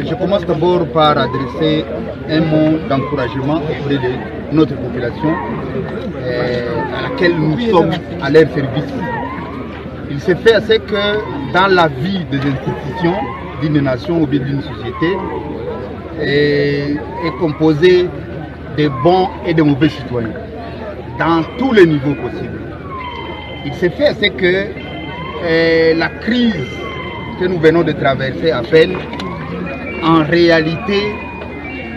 Je commence d'abord par adresser un mot d'encouragement auprès de notre population à laquelle nous sommes à leur service. Il se fait assez que dans la vie des institutions d'une nation ou bien d'une société est composée de bons et de mauvais citoyens dans tous les niveaux possibles. Il se fait assez que la crise que nous venons de traverser à peine en réalité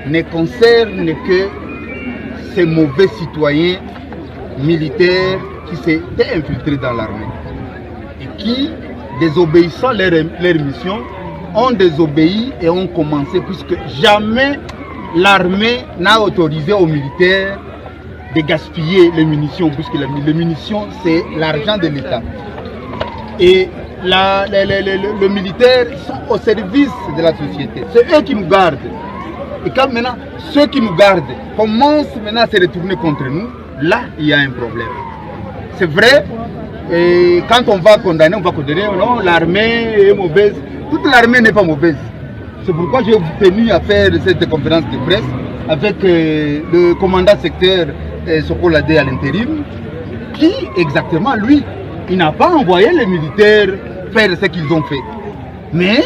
ne concerne que ces mauvais citoyens militaires qui s'étaient infiltrés dans l'armée et qui, désobéissant leur mission, ont désobéi et ont commencé, puisque jamais l'armée n'a autorisé aux militaires de gaspiller les munitions, puisque les munitions c'est l'argent de l'État. Et les militaires sont au service de la société. C'est eux qui nous gardent. Et quand maintenant, ceux qui nous gardent commencent maintenant à se retourner contre nous, là, il y a un problème. C'est vrai, et quand on va condamner, non, l'armée est mauvaise. Toute l'armée n'est pas mauvaise. C'est pourquoi j'ai tenu à faire cette conférence de presse avec le commandant secteur Sokolade à l'intérim, qui exactement, lui, il n'a pas envoyé les militaires faire ce qu'ils ont fait. Mais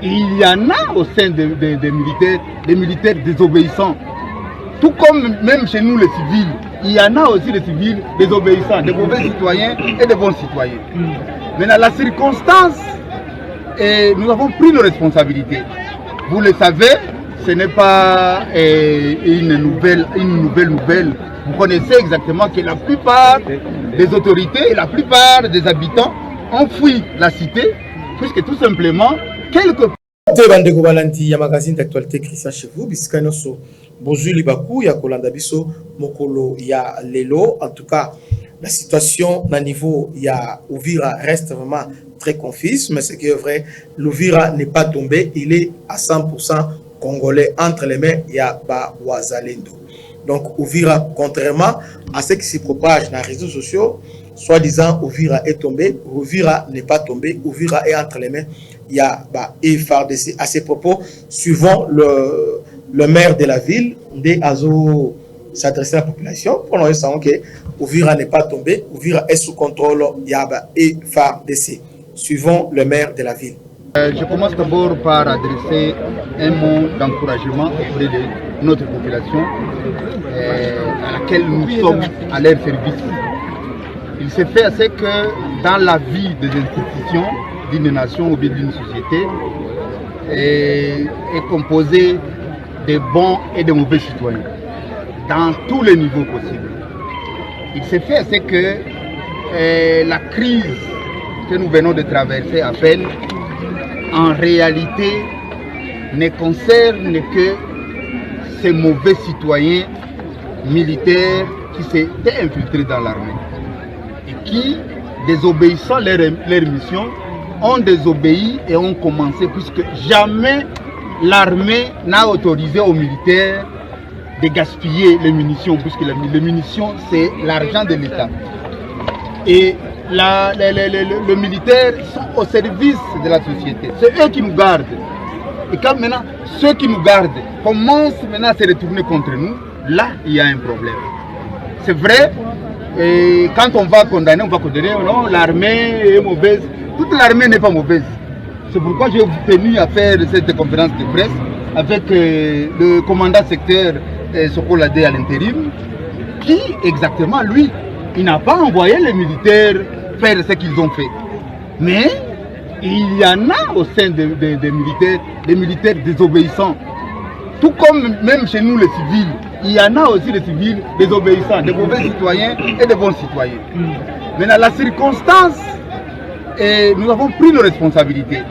il y en a au sein des militaires désobéissants. Tout comme même chez nous les civils, il y en a aussi des civils désobéissants, des mauvais citoyens et des bons citoyens. Mais dans la circonstance, nous avons pris nos responsabilités. Vous le savez, ce n'est pas une nouvelle. Vous connaissez exactement que la plupart des autorités et la plupart des habitants ont fui la cité, puisque tout simplement, quelque Bandeko Balandi ya magazine d'actualité Christian chez vous bisika noso bozuli baku ya kolanda biso mokolo ya lelo. En tout cas, la situation na niveau ya Uvira reste vraiment très confuse, mais ce qui est vrai, l'Uvira n'est pas tombé, il est à 100% congolais entre les mains ya ba Wazalendo. Donc Uvira, contrairement à ce qui se propage dans les réseaux sociaux, soi-disant Uvira est tombé, Uvira n'est pas tombé, Uvira est entre les mains. Il y a FARDC. À ces propos, suivant le maire de la ville, Ndé Azo s'adresser à la population, pour l'instant que Uvira n'est pas tombé, Uvira est sous contrôle, il y a FARDC. Suivant le maire de la ville. Je commence d'abord par adresser un mot d'encouragement auprès de notre population à laquelle nous sommes à leur service. Il se fait assez que dans la vie des institutions d'une nation ou d'une société est composée de bons et de mauvais citoyens dans tous les niveaux possibles. Il se fait assez que la crise que nous venons de traverser à peine en réalité ne concerne que ces mauvais citoyens militaires qui s'étaient infiltrés dans l'armée et qui, désobéissant leur mission, ont désobéi et ont commencé, puisque jamais l'armée n'a autorisé aux militaires de gaspiller les munitions, puisque les munitions c'est l'argent de l'État. Et les militaires sont au service de la société. C'est eux qui nous gardent. Et quand maintenant, ceux qui nous gardent commencent maintenant à se retourner contre nous, là, il y a un problème. C'est vrai, et quand on va condamner, non, l'armée est mauvaise. Toute l'armée n'est pas mauvaise. C'est pourquoi j'ai tenu à faire cette conférence de presse avec le commandant secteur Sokolade à l'intérim, qui exactement, lui, il n'a pas envoyé les militaires faire ce qu'ils ont fait. Mais il y en a au sein des militaires désobéissants. Tout comme même chez nous les civils, il y en a aussi des civils désobéissants, des mauvais citoyens et des bons citoyens. Mais dans la circonstance, nous avons pris nos responsabilités.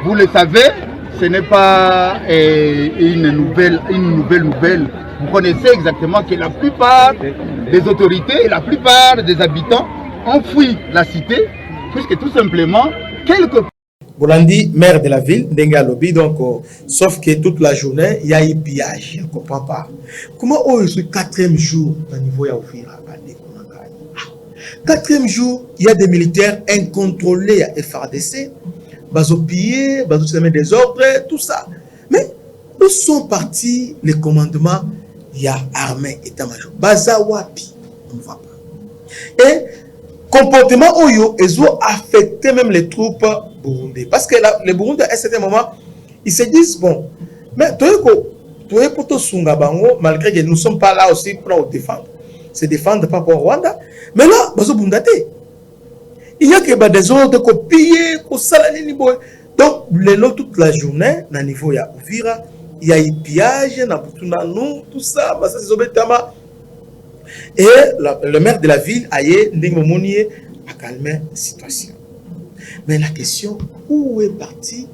Vous le savez, ce n'est pas une nouvelle. Vous connaissez exactement que la plupart des autorités et la plupart des habitants ont fui la cité, puisque tout simplement, quelques... Bolandi, maire de la ville, Ndengalobi, donc, sauf que toute la journée, il y a eu pillage, je ne comprends pas. Comment est ce 4e jour au niveau de Uvira? 4e jour, il y a des militaires incontrôlés à FARDC, ils ont pillé, ils ont mis des ordres, tout ça. Mais Où sont partis les commandements? Il y a armée, état-major. Bazawapi, on ne va pas. Et comportement Oyo, ils ont affecté même les troupes burundais. Parce que les Burundais, à un certain moment, ils se disent, bon, mais malgré que nous ne sommes pas là aussi pour nous défendre. Se défendre par rapport au Rwanda. Mais là, il y a que des ordres copiés, donc, toute la journée, à niveau de Uvira, il y a eu pillage, tout ça, et le maire de la ville a calmé la situation. Mais la question, où est partie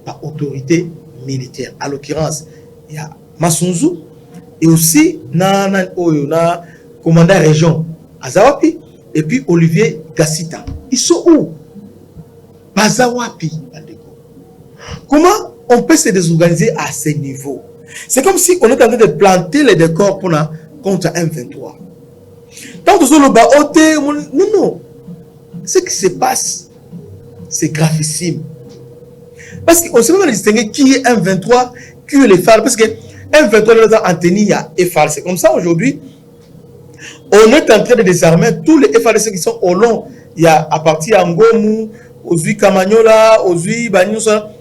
l'autorité militaire? À l'occurrence, il y a Masunzu et aussi na commandant région Azawapi et puis Olivier Gassita. Ils sont où? Bazawapi. Comment on peut se désorganiser à ce niveau? C'est comme si on est en train de planter les décors contre M23. Tant que non. Ce qui se passe, c'est gravissime. Parce qu'on ne sait pas distinguer qui est M23, qui est les FARC. Parce que M23 est en tenue, il y a FARC. C'est comme ça aujourd'hui. On est en train de désarmer tous les FARC qui sont au long. Il y a à partir d'Angomu, Ozui Kamanyola, Ozui Banyusa,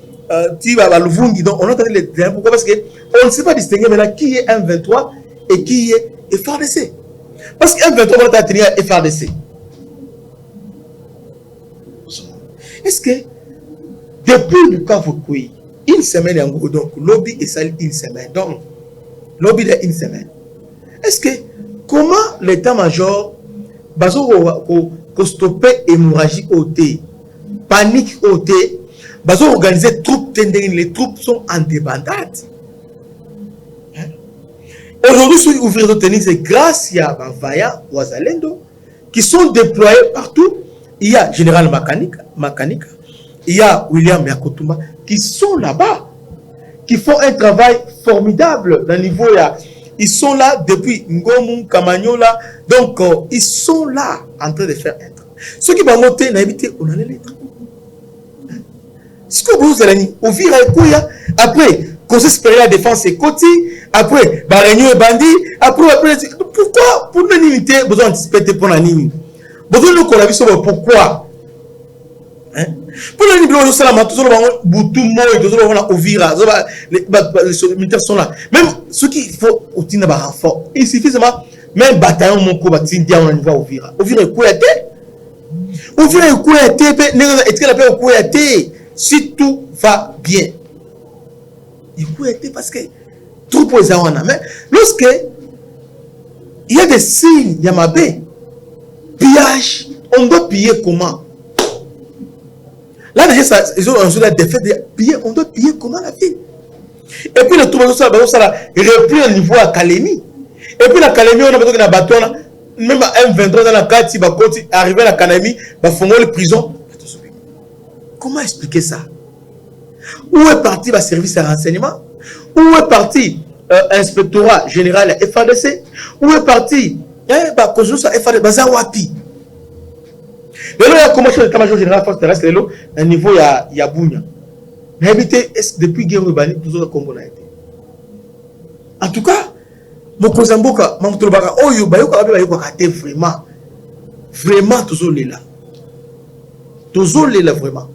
Tiba Luvungi. Donc on est en train de les désarmer. Pourquoi? Parce qu'on ne sait pas distinguer maintenant qui est M23 et qui est FARC. Parce que M23 va tenir à FARC. Est-ce que depuis le cas Foukoui, une semaine en gros, donc lobby est sali une semaine, donc lobby de une semaine. Est-ce que comment l'état-major va stopper hémorragie au thé, panique au thé, va organiser troupes tendines, les troupes sont en débandade. Aujourd'hui, sur ouvrir de tennis, c'est grâce à Vaya ou à Zalendo qui sont déployés partout. Il y a Général Makanika, il y a William Yakotumba qui sont là-bas, qui font un travail formidable dans le niveau. Ils sont là depuis Ngomu, Kamanyola, donc ils sont là en train de faire un travail. Ceux qui vont monter, on a les travaux. Ce que vous allez au vira après, Conseil supérieur de la défense et Koti, après, Réunion et Bandi, après, pourquoi pour l'unité, vous anticipez pour l'unité? Pourquoi? Pour les militaires sont là. Même ceux qui font un renfort, il suffit seulement même bataillon mon coup bâtiment on va Uvira. Uvira est quoi été? Uvira est quoi été? Est-ce que la paix est quoi été? Si tout va bien, il faut être parce que tout pour les avoir. Mais lorsque il y a des signes, il y a ma baie. Pillage, on doit piller comment? Là, déjà, ils ont un défait de piller, on doit piller comment la ville? Et puis, le tout ça repris au niveau à Kalemi. Et puis, la Kalemi, on a besoin d'un bateau, même à M23 dans la carte, si va arriver à la Kalemi, va fonder les prisons. Comment expliquer ça? Où est parti le service de renseignement? Où est parti l'inspectorat général FADC? Où est parti FADC Bazawapi? Il y a commencé l'état-major général de force terrestre à niveau il y a Bounia. Mais habité depuis guerre urbaine, tout le Congo a été. En tout cas, mon cousin Boka, mon Tolobaka, oh yo bayoka vraiment, vraiment toujours là. Toujours là vraiment.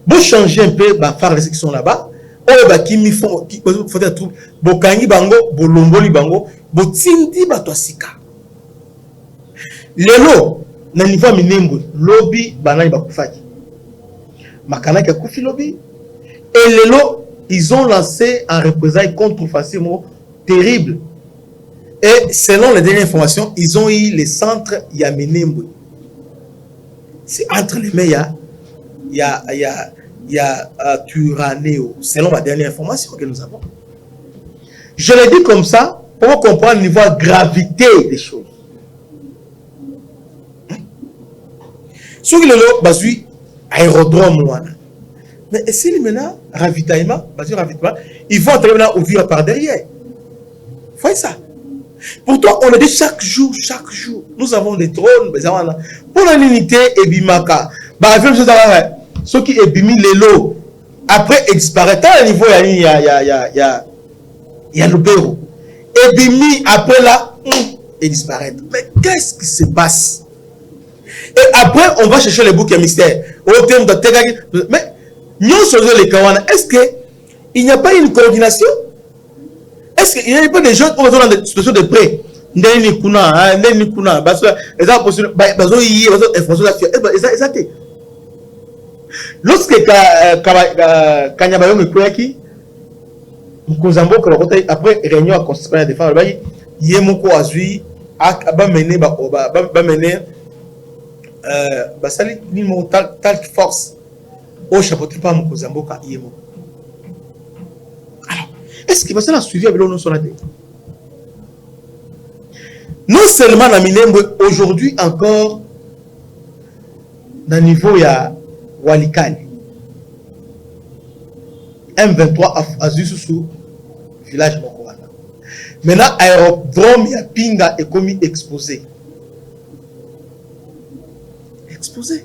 Bon changer un peu, bah faire les qui sont là-bas. Oh bah qui mi font, qui faut des troupes. Bokangi bango, bolomboli bango, botindi batosika. Lelo na niveau minembo lobby banani bakufaki makana ki akufi lobby et lelo ils ont lancé un représailles contre facilement terrible et selon les dernières informations ils ont eu les centres ya minembo c'est entre les mains il y a Turaneo selon la dernière information que nous avons. Je le dis comme ça pour comprendre le niveau de gravité des choses. Ce qui est là, aérodrome. Mais si maintenant, ravitaillement, ils vont entrer maintenant ouvrir par derrière. Vous voyez ça? Pourtant, on a dit chaque jour, nous avons des drones. Pour l'unité, et Bimaka, ceux qui est bimi les lots, après il disparaît à niveau il y a le bureau et bimi après là il disparaît. Mais qu'est-ce qui se passe? Et après on va chercher les boucs à mystère au terme de mais nous sommes les kawana. Est-ce que il n'y a pas une coordination? Est-ce qu'il n'y a pas des gens qui sont dans des situations de près? Lorsque Kanyabayo me croyait après réunion à constitution de défense, il y a beaucoup à jouer à mener tal force au chapeau de pas Mkozamboka Yemo. Alors, est-ce qu'il va se suivre avec l'on son tête? Non seulement la Minembwe aujourd'hui encore dans le niveau ya Walikali M23 a sous village Mokowana. Maintenant aérodrome ya Pinga est commis exposé. Exposé.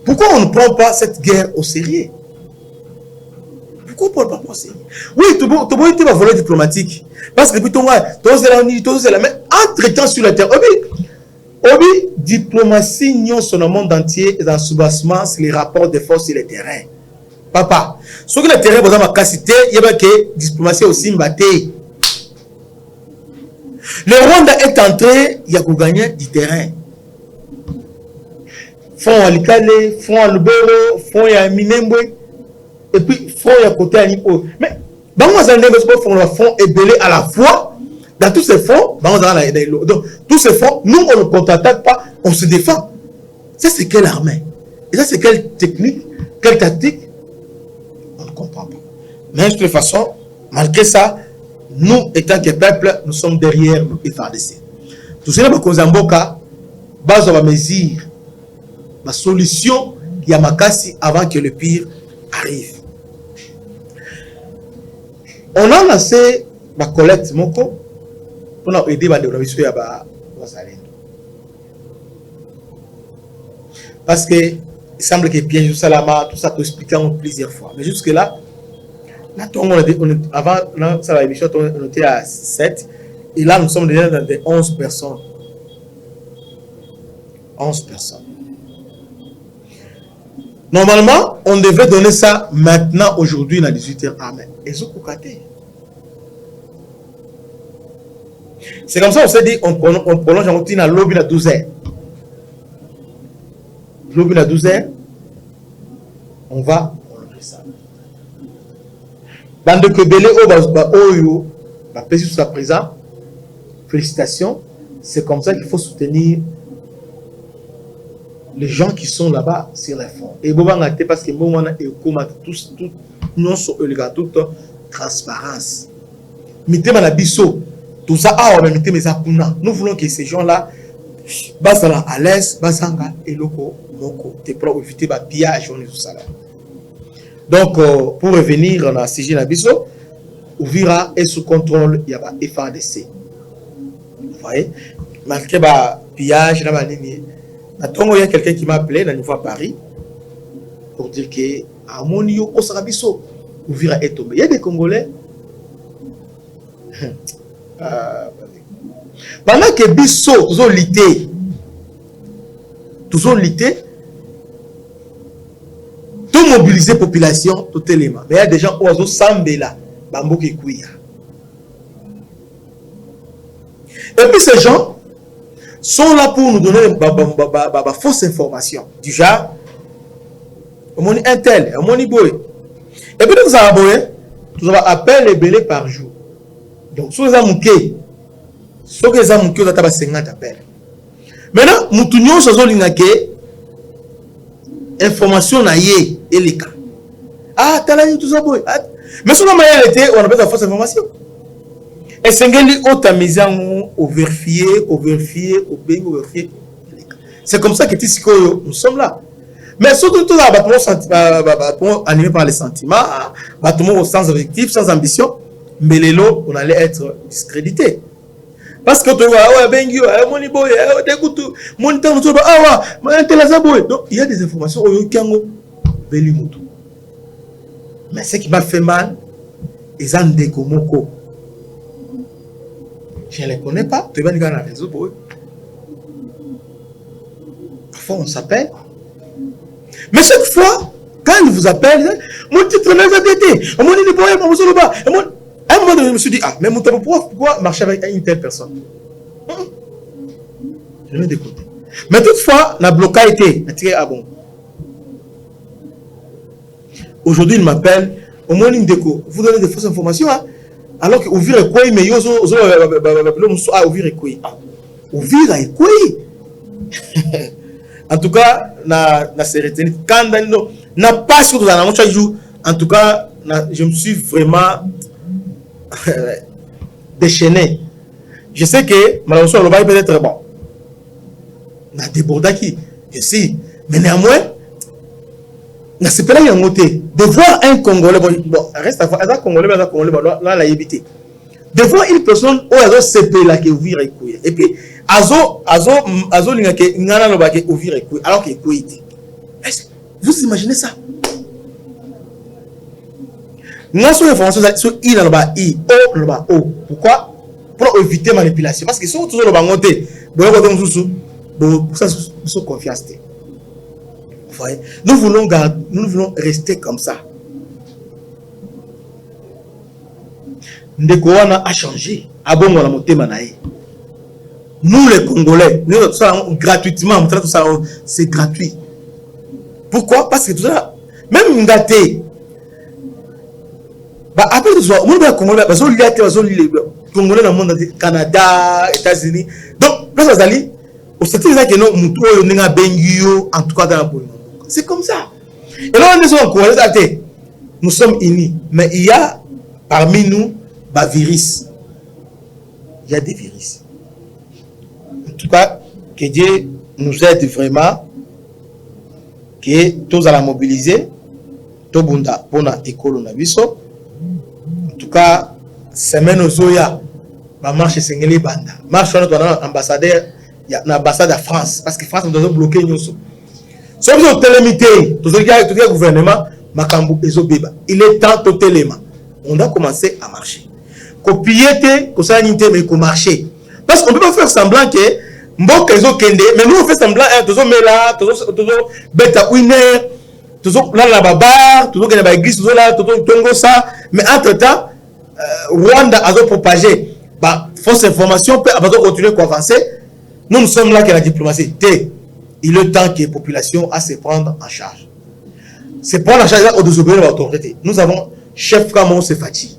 Pourquoi on ne prend pas cette guerre au sérieux? Pourquoi on ne prend pas au sérieux? Oui, tu peux être un volet diplomatique. Parce que depuis mais entre-temps sur la terre, obi diplomatie non sur le monde entier est en soubassement sur les rapports de force sur le terrain. Papa, ce que le terrain est ma capacité, il y a que diplomatie aussi mbaté. Le Rwanda est entré, il y a pour gagner du terrain. Fond à Likale, fond à Lubero, fond à Minembwe, et puis fond à côté à Nipo. Mais dans moi, un fonds est belé à la fois. Dans tous ces fonds, donc tous ces fonds, nous on ne contre-attaque pas, on se défend. Ça c'est quelle armée? Et ça c'est quelle technique, quelle tactique? On ne comprend pas. Mais de toute façon, malgré ça, nous étant que peuple, nous sommes derrière le FARDC. Tout cela, Kozamboka, base à mesure, ma solution, il y a ma casse avant que le pire arrive. On a lancé la collecte Moko pour aider les développements à Wazalendo. Parce que il semble que Pierre Salama, tout ça peut expliquer plusieurs fois. Mais jusque-là, avant l'émission, on était à 7. Et là, nous sommes déjà dans des 11 personnes. 11 personnes. Normalement, on devait donner ça maintenant, aujourd'hui, dans 18h. Amen. C'est comme ça on s'est dit, on prolonge en routine à lobby à 12h. Lobby à 12h, on va prolonger ça. Bande que Belé, Oyo, sur sa présence, félicitations. C'est comme ça qu'il faut soutenir les gens qui sont là-bas sur les fonds. Et parce que moi, tous, nous sommes toute transparence. Tout ça, nous voulons que ces gens-là, à l'aise, et loko, moko, pour éviter le pillage. Donc, pour revenir à CG Nabiso, Ouvira est sous contrôle, il y a un FARDC. Vous voyez, malgré le pillage, il y a quelqu'un qui m'a appelé dans à Paris pour dire que à Monio, Osarabiso, Ouvira est tombé. Il y a des Congolais. Pendant que Bisso, toujours lité, tout mobiliser la population, tout élément. Mais il y a des gens qui ont Sambela, Bambo qui Kouya. Et puis ces gens sont là pour nous donner fausses informations. Du genre, on a un tel, on a boy. Et puis nous avons appel et belé par jour. Donc, si vous avez mouké, si vous avez mouké, vous avez 50 appels. Maintenant, nous avons chose information na ye et les cas. Ah, t'as là tout ça boy. Mais si on a été, on a besoin de fausse information. Et c'est au vérifier, c'est comme ça que nous sommes là. Mais surtout tout là, animé par les sentiments, sans objectif, sans ambition, mais les lots, on allait être discrédité. Parce que tu vois, bengi, moni boy, écoute, mon temps, tu vois, donc il y a des informations au Yokango, Belimoto. Mais ce qui m'a fait mal, ils ont des Komoko. Je ne les connais pas, tu vas dans la réseau pour eux. Parfois on s'appelle. Mais chaque fois, quand ils vous appellent, mon titre n'est pas été. À un moment donné, je me suis dit, ah, mais pourquoi marcher avec une telle personne? Je vais d'écouter. Mais toutefois, la blocage était. Ah bon. Aujourd'hui, il m'appelle. Au moins, une déco. Vous donnez des fausses informations. Hein? Alors que ouvrir est quoi? Mais yo, ouvrir est quoi? Ouvrir est quoi? En tout cas, na sérénité. Quand n'a pas sur la chaque jour. En tout cas, je me suis vraiment déchaîné. Je sais que malheureusement, le bail peut être bon. Na débordaki, je sais. Mais néanmoins, na c'est pas là de voir un Congolais, bon, reste à voir, un Congolais, là, la évité. De voir une personne où elle a CP là qui ouvre et couille. Et puis, azo n'inga que n'ana le baguette ouvre et couille, alors qu'il couille. Vous imaginez ça? Nous avons information sur I dans le bas I, O le bas O. Pourquoi? Pour éviter manipulation. Parce que si vous toujours le bas monté, pour ça, nous sommes confiance. Nous voulons rester comme ça. Ndekouana a changé. Abongo la montée manaï. Nous les Congolais, nous sommes gratuitement, c'est gratuit. Pourquoi? Parce que tout ça, même Ngate, bah après tout ça, on va Congolais, parce que les Congolais dans le monde, Canada, États-Unis. Donc, là, ça s'allie. Au statut que nous, en tout cas dans la politique. C'est comme ça. Et là, nous sommes unis. Mais il y a parmi nous des virus. Il y a des virus. En tout cas, que Dieu nous aide vraiment. Que tous allons mobiliser. Tout le monde pour l'école. En tout cas, semaine aux Oya, ma marche Sengeli Banda. Marche notre ambassadeur. Il y a l'ambassade de France, parce que France nous a bloqué. Si vous avez télémité, tout le gouvernement, il est temps totalement. On a commencé à marcher. Copier, mais marcher. Parce qu'on ne peut pas faire semblant que mais nous on fait semblant, toujours là, toujours bêta winner, toujours là la babar, toujours qu'il y a une église, toujours là, toujours Tongo ça. Mais entre-temps, Rwanda a propagé. Fausse information, peut continuer à avancer. Nous sommes là que la diplomatie. Il est temps que la population a se prendre en charge. Se prendre en charge au désobéir à l'autorité. Nous avons chef Kamon Sefati.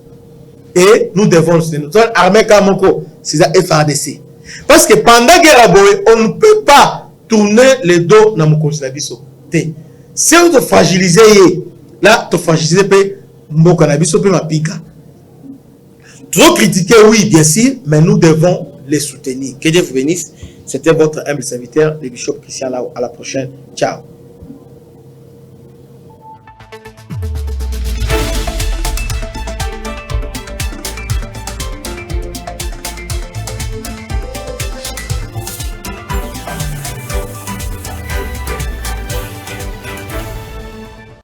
Et nous devons notre armée Kamoko, c'est la FARDC. Parce que pendant la guerre, on ne peut pas tourner les dos dans mon conseil. Si on te fragilise, là, tu fragilises mon cannabis, ma pica. Trop critiquer, oui, bien sûr, mais nous devons les soutenir. Que Dieu vous bénisse. C'était votre humble serviteur, le bishop Christian Lao. À la prochaine. Ciao.